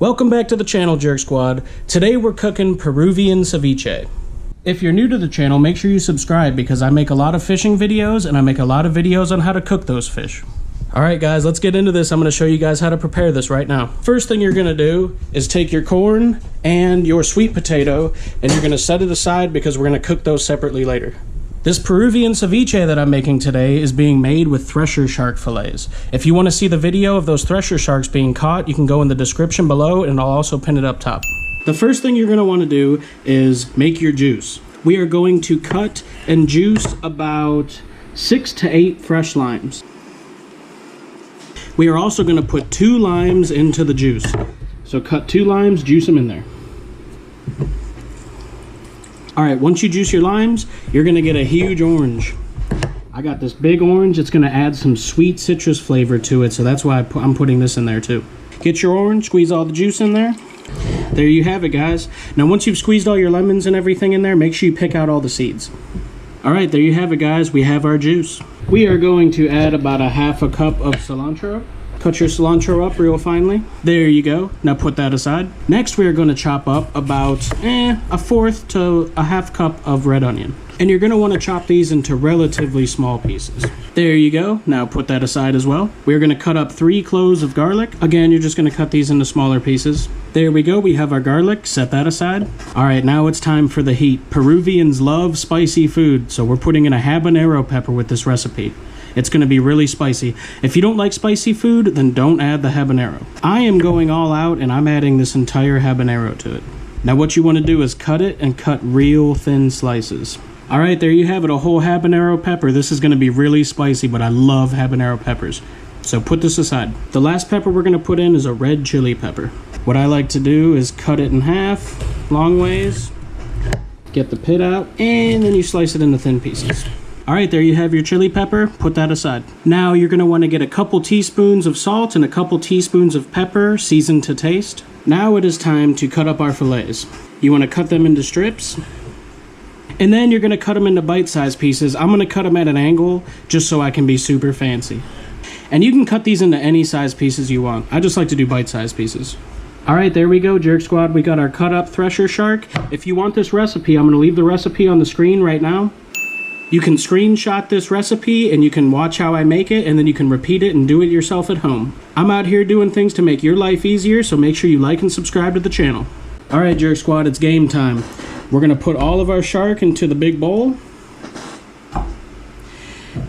Welcome back to the channel, Jerk Squad. Today we're cooking Peruvian ceviche. If you're new to the channel, make sure you subscribe because I make a lot of fishing videos and I make a lot of videos on how to cook those fish. Alright guys, let's get into this. I'm going to show you guys how to prepare this right now. First thing you're going to do is take your corn and your sweet potato and you're going to set it aside because we're going to cook those separately later. This Peruvian ceviche that I'm making today is being made with thresher shark fillets. If you want to see the video of those thresher sharks being caught, you can go in the description below and I'll also pin it up top. The first thing you're going to want to do is make your juice. We are going to cut and juice about 6 to 8 fresh limes. We are also going to put 2 limes into the juice. So cut 2 limes, juice them in there. Alright, once you juice your limes, you're going to get a huge orange. I got this big orange. It's going to add some sweet citrus flavor to it, so that's why I'm putting this in there too. Get your orange, squeeze all the juice in there. There you have it, guys. Now once you've squeezed all your lemons and everything in there, make sure you pick out all the seeds. Alright, there you have it, guys. We have our juice. We are going to add about 1/2 cup of cilantro. Cut your cilantro up real finely. There you go. Now put that aside. Next, we are going to chop up about 1/4 to 1/2 cup of red onion. And you're going to want to chop these into relatively small pieces. There you go. Now put that aside as well. We're going to cut up 3 cloves of garlic. Again, you're just going to cut these into smaller pieces. There we go. We have our garlic. Set that aside. All right, now it's time for the heat. Peruvians love spicy food, so we're putting in a habanero pepper with this recipe. It's going to be really spicy. If you don't like spicy food, then don't add the habanero. I am going all out and I'm adding this entire habanero to it. Now what you want to do is cut it and cut real thin slices. Alright, there you have it, a whole habanero pepper. This is going to be really spicy, but I love habanero peppers. So put this aside. The last pepper we're going to put in is a red chili pepper. What I like to do is cut it in half, long ways, get the pit out, and then you slice it into thin pieces. Alright, there you have your chili pepper. Put that aside. Now you're going to want to get a couple teaspoons of salt and a couple teaspoons of pepper, seasoned to taste. Now it is time to cut up our fillets. You want to cut them into strips. And then you're going to cut them into bite-sized pieces. I'm going to cut them at an angle just so I can be super fancy. And you can cut these into any size pieces you want. I just like to do bite-sized pieces. Alright, there we go, Jerk Squad. We got our cut up thresher shark. If you want this recipe, I'm going to leave the recipe on the screen right now. You can screenshot this recipe and you can watch how I make it and then you can repeat it and do it yourself at home. I'm out here doing things to make your life easier, so make sure you like and subscribe to the channel. Alright, Jerk Squad, it's game time. We're going to put all of our shark into the big bowl.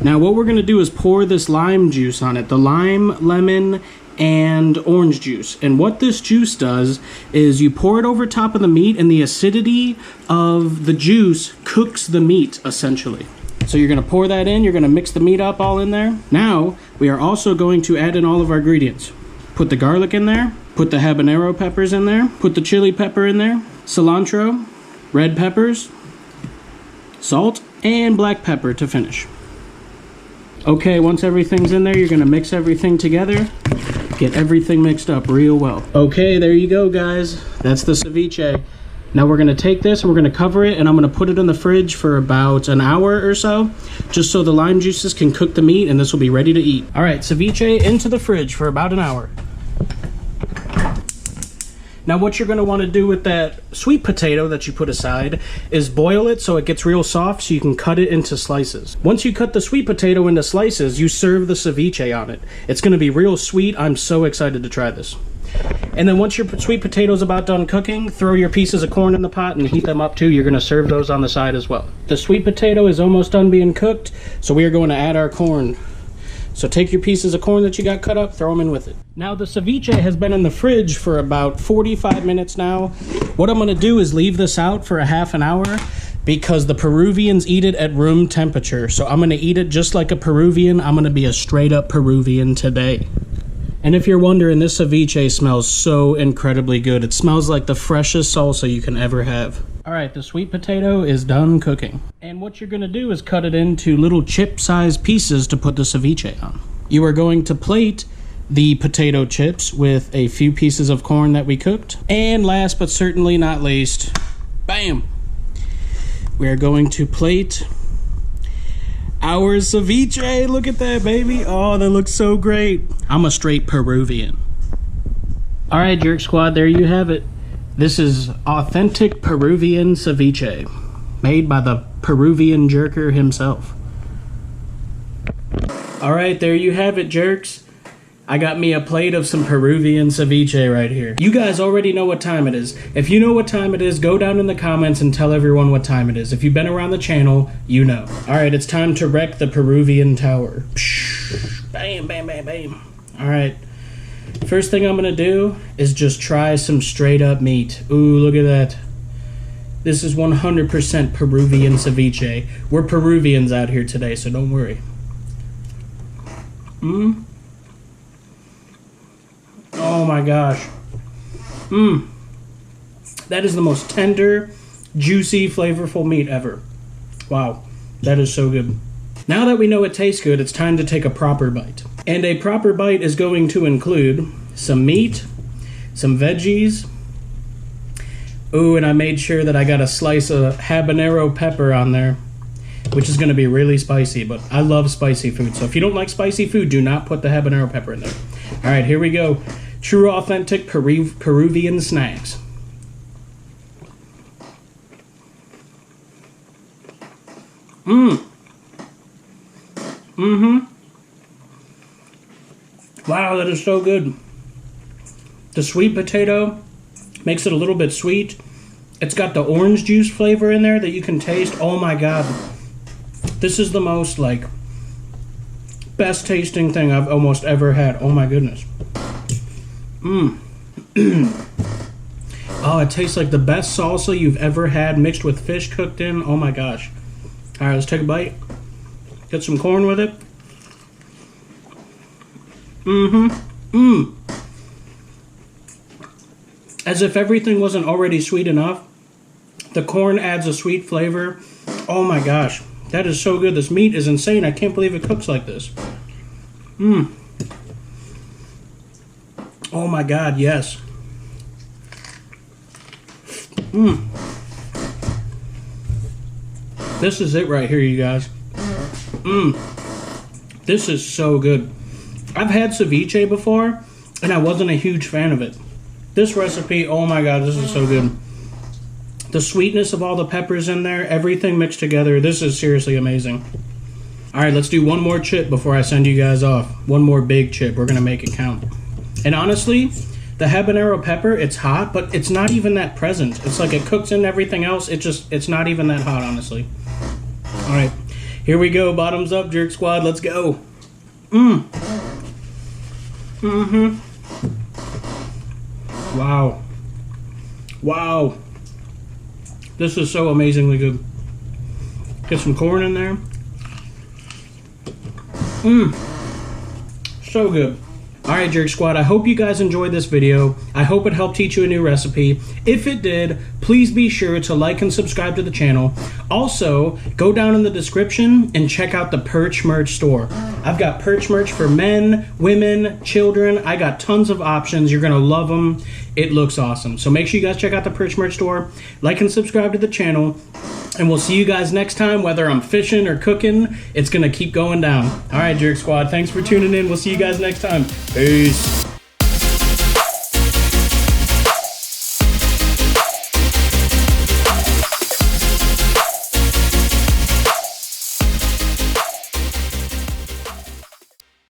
Now what we're going to do is pour this lime juice on it. The lime, lemon, and orange juice. And what this juice does is you pour it over top of the meat and the acidity of the juice cooks the meat essentially. So you're going to pour that in, you're going to mix the meat up all in there. Now we are also going to add in all of our ingredients. Put the garlic in there, put the habanero peppers in there, put the chili pepper in there, cilantro, red peppers, salt, and black pepper to finish. Okay, once everything's in there, you're going to mix everything together. Get everything mixed up real well. Okay, there you go, guys. That's the ceviche. Now we're going to take this and we're going to cover it and I'm going to put it in the fridge for about an hour or so, just so the lime juices can cook the meat and this will be ready to eat. All right, ceviche into the fridge for about an hour. Now what you're going to want to do with that sweet potato that you put aside is boil it so it gets real soft so you can cut it into slices. Once you cut the sweet potato into slices, you serve the ceviche on it. It's going to be real sweet. I'm so excited to try this. And then once your sweet potato's about done cooking, throw your pieces of corn in the pot and heat them up too. You're going to serve those on the side as well. The sweet potato is almost done being cooked, so we are going to add our corn. So take your pieces of corn that you got cut up, throw them in with it. Now the ceviche has been in the fridge for about 45 minutes now. What I'm going to do is leave this out for a half an hour because the Peruvians eat it at room temperature. So I'm going to eat it just like a Peruvian. I'm going to be a straight up Peruvian today. And if you're wondering, this ceviche smells so incredibly good. It smells like the freshest salsa you can ever have. Alright, the sweet potato is done cooking. And what you're going to do is cut it into little chip-sized pieces to put the ceviche on. You are going to plate the potato chips with a few pieces of corn that we cooked. And last but certainly not least, bam! We are going to plate our ceviche. Look at that, baby. Oh, that looks so great. I'm a straight Peruvian. All right, Jerk Squad, there you have it. This is authentic Peruvian ceviche, made by the Peruvian jerker himself. All right, there you have it, jerks. I got me a plate of some Peruvian ceviche right here. You guys already know what time it is. If you know what time it is, go down in the comments and tell everyone what time it is. If you've been around the channel, you know. All right, it's time to wreck the Peruvian tower. Bam, bam, bam, bam. All right. First thing I'm gonna do is just try some straight up meat. Ooh, look at that. This is 100% Peruvian ceviche. We're Peruvians out here today, so don't worry. Oh my gosh. That is the most tender, juicy, flavorful meat ever. Wow, that is so good. Now that we know it tastes good, it's time to take a proper bite. And a proper bite is going to include some meat, some veggies. Ooh, and I made sure that I got a slice of habanero pepper on there, which is going to be really spicy, but I love spicy food. So if you don't like spicy food, do not put the habanero pepper in there. All right, here we go. True, authentic Peruvian snacks. Wow, that is so good. The sweet potato makes it a little bit sweet. It's got the orange juice flavor in there that you can taste. Oh my God. This is the most, like, best tasting thing I've almost ever had. Oh my goodness. Oh, it tastes like the best salsa you've ever had mixed with fish cooked in. Oh my gosh. All right, let's take a bite. Get some corn with it. As if everything wasn't already sweet enough, the corn adds a sweet flavor. Oh my gosh, that is so good. This meat is insane. I can't believe it cooks like this. Oh my God, yes. This is it right here, you guys. This is so good. I've had ceviche before, and I wasn't a huge fan of it. This recipe, oh my God, this is so good. The sweetness of all the peppers in there, everything mixed together, this is seriously amazing. All right, let's do one more chip before I send you guys off. One more big chip, we're gonna make it count. And honestly, the habanero pepper, it's hot, but it's not even that present. It's like it cooks in everything else, it's not even that hot, honestly. All right, here we go, bottoms up, Jerk Squad, let's go. Wow. Wow. This is so amazingly good. Get some corn in there. So good. Alright, Jerk Squad, I hope you guys enjoyed this video. I hope it helped teach you a new recipe. If it did, please be sure to like and subscribe to the channel. Also, go down in the description and check out the Perch merch store. I've got Perch merch for men, women, children. I got tons of options. You're going to love them. It looks awesome. So make sure you guys check out the Perch merch store. Like and subscribe to the channel. And we'll see you guys next time, whether I'm fishing or cooking. It's going to keep going down. All right, Jerk Squad, thanks for tuning in. We'll see you guys next time. Peace.